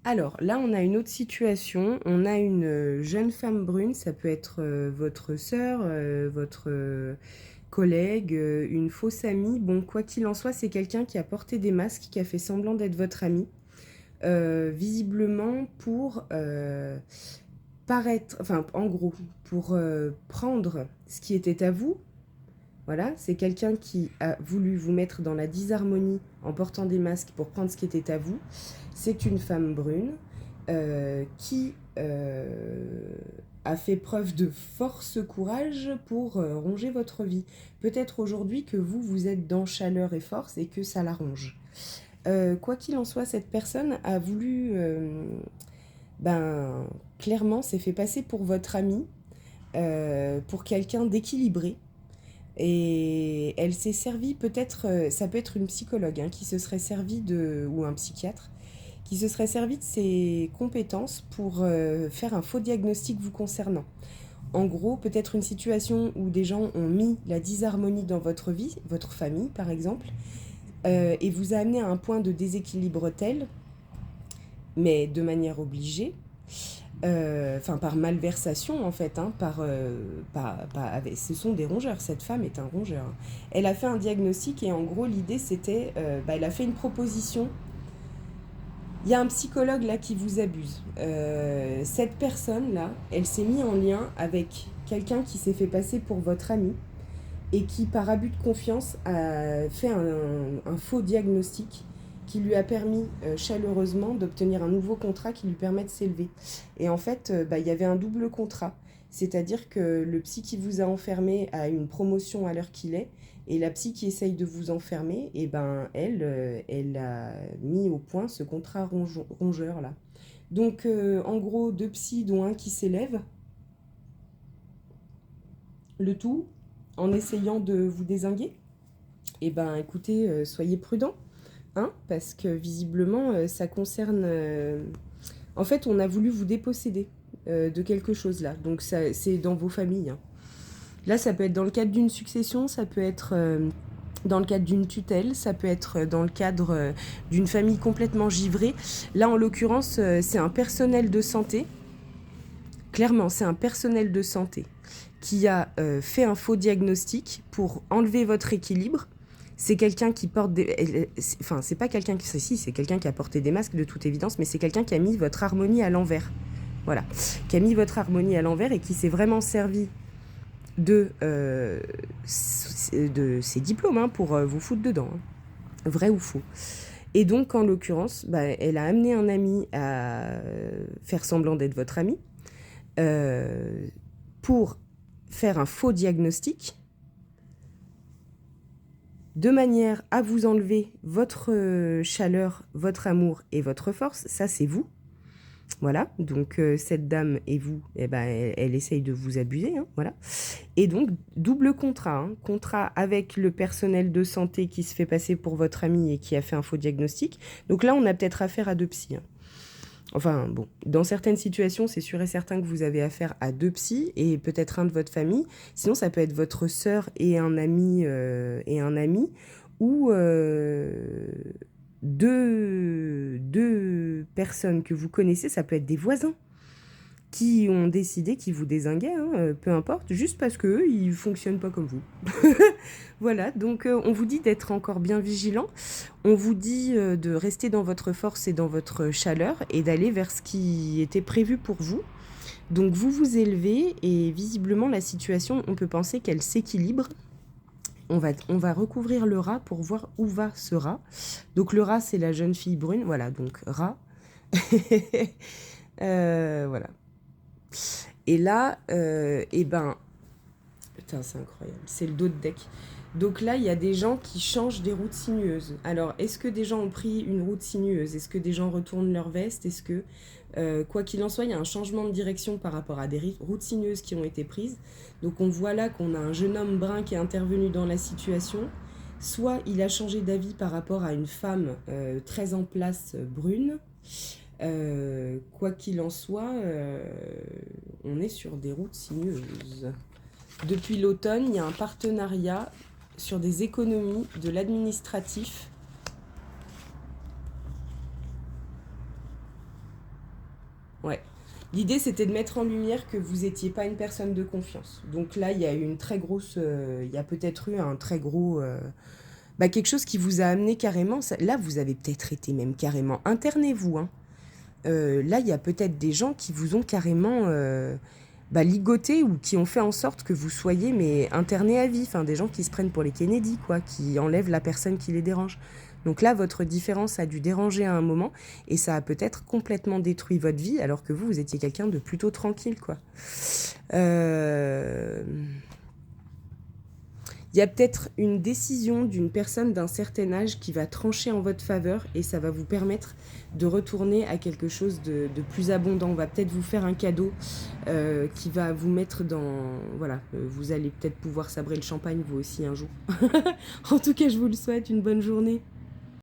Alors là, on a une autre situation. On a une jeune femme brune, ça peut être votre sœur, votre collègue, une fausse amie. Bon, quoi qu'il en soit, c'est quelqu'un qui a porté des masques, qui a fait semblant d'être votre ami, visiblement pour paraître, enfin en gros, pour prendre ce qui était à vous. Voilà, c'est quelqu'un qui a voulu vous mettre dans la disharmonie en portant des masques pour prendre ce qui était à vous. C'est une femme brune qui a fait preuve de force courage pour ronger votre vie. Peut-être aujourd'hui que vous, vous êtes dans chaleur et force et que ça la ronge. Quoi qu'il en soit, cette personne a voulu, ben, clairement, s'est fait passer pour votre ami, pour quelqu'un d'équilibré. Et elle s'est servie peut-être, ça peut être une psychologue hein, qui se serait servie de, ou un psychiatre, qui se serait servi de ses compétences pour faire un faux diagnostic vous concernant. En gros, peut-être une situation où des gens ont mis la disharmonie dans votre vie, votre famille par exemple, et vous a amené à un point de déséquilibre tel, mais de manière obligée, enfin par malversation en fait, hein, ce sont des rongeurs, cette femme est un rongeur. Elle a fait un diagnostic et en gros l'idée c'était, elle a fait une proposition. Il y a un psychologue là qui vous abuse. Cette personne là, elle s'est mise en lien avec quelqu'un qui s'est fait passer pour votre ami et qui par abus de confiance a fait un faux diagnostic qui lui a permis chaleureusement d'obtenir un nouveau contrat qui lui permet de s'élever. Et en fait, il y avait un double contrat. C'est-à-dire que le psy qui vous a enfermé a une promotion à l'heure qu'il est, et la psy qui essaye de vous enfermer, et elle a mis au point ce contrat rongeur là. Donc en gros, deux psys dont un qui s'élève, le tout en essayant de vous dézinguer. Et écoutez, soyez prudents. Hein, parce que visiblement, ça concerne... En fait, on a voulu vous déposséder de quelque chose là. Donc, c'est dans vos familles. Hein. Là, ça peut être dans le cadre d'une succession, ça peut être dans le cadre d'une tutelle, ça peut être dans le cadre d'une famille complètement givrée. Là, en l'occurrence, c'est un personnel de santé. Clairement, c'est un personnel de santé qui a fait un faux diagnostic pour enlever votre équilibre. C'est quelqu'un qui porte des... Enfin, c'est pas quelqu'un qui... Si, c'est quelqu'un qui a porté des masques de toute évidence, mais c'est quelqu'un qui a mis votre harmonie à l'envers. Voilà. Qui a mis votre harmonie à l'envers et qui s'est vraiment servi de ses diplômes hein, pour vous foutre dedans. Hein. Vrai ou faux. Et donc, en l'occurrence, elle a amené un ami à faire semblant d'être votre ami pour faire un faux diagnostic de manière à vous enlever votre chaleur, votre amour et votre force. Ça, c'est vous. Voilà, donc cette dame et vous, elle essaye de vous abuser, hein, voilà. Et donc, double contrat, hein, contrat avec le personnel de santé qui se fait passer pour votre ami et qui a fait un faux diagnostic. Donc là, on a peut-être affaire à deux psys. Hein. Enfin, bon, dans certaines situations, c'est sûr et certain que vous avez affaire à deux psys et peut-être un de votre famille. Sinon, ça peut être votre sœur et un ami, ou deux personnes que vous connaissez, ça peut être des voisins qui ont décidé qu'ils vous dézinguaient, hein, peu importe, juste parce qu'eux, ils ne fonctionnent pas comme vous. Voilà, donc on vous dit d'être encore bien vigilant, on vous dit de rester dans votre force et dans votre chaleur et d'aller vers ce qui était prévu pour vous. Donc vous vous élevez et visiblement la situation, on peut penser qu'elle s'équilibre. On va recouvrir le rat pour voir où va ce rat. Donc le rat, c'est la jeune fille brune, voilà, donc rat. Voilà. Et là, putain, c'est incroyable, c'est le dos de deck. Donc là, il y a des gens qui changent des routes sinueuses. Alors, est-ce que des gens ont pris une route sinueuse? Est-ce que des gens retournent leur veste? Est-ce que, quoi qu'il en soit, il y a un changement de direction par rapport à des routes sinueuses qui ont été prises. Donc on voit là qu'on a un jeune homme brun qui est intervenu dans la situation. Soit il a changé d'avis par rapport à une femme très en place brune. Quoi qu'il en soit, on est sur des routes sinueuses. Depuis l'automne, il y a un partenariat sur des économies de l'administratif. Ouais. L'idée, c'était de mettre en lumière que vous n'étiez pas une personne de confiance. Donc là, il y a eu une très grosse... il y a peut-être eu un très gros... bah, quelque chose qui vous a amené carrément... Là, vous avez peut-être été même carrément interné, vous. Hein. Là, il y a peut-être des gens qui vous ont carrément bah, ligoté ou qui ont fait en sorte que vous soyez mais interné à vie. Enfin, des gens qui se prennent pour les Kennedy, quoi, qui enlèvent la personne qui les dérange. Donc là, votre différence a dû déranger à un moment et ça a peut-être complètement détruit votre vie alors que vous, vous étiez quelqu'un de plutôt tranquille, quoi. Euh... Il y a peut-être une décision d'une personne d'un certain âge qui va trancher en votre faveur et ça va vous permettre de retourner à quelque chose de plus abondant. On va peut-être vous faire un cadeau qui va vous mettre dans... Voilà, vous allez peut-être pouvoir sabrer le champagne vous aussi un jour. En tout cas, je vous le souhaite, une bonne journée.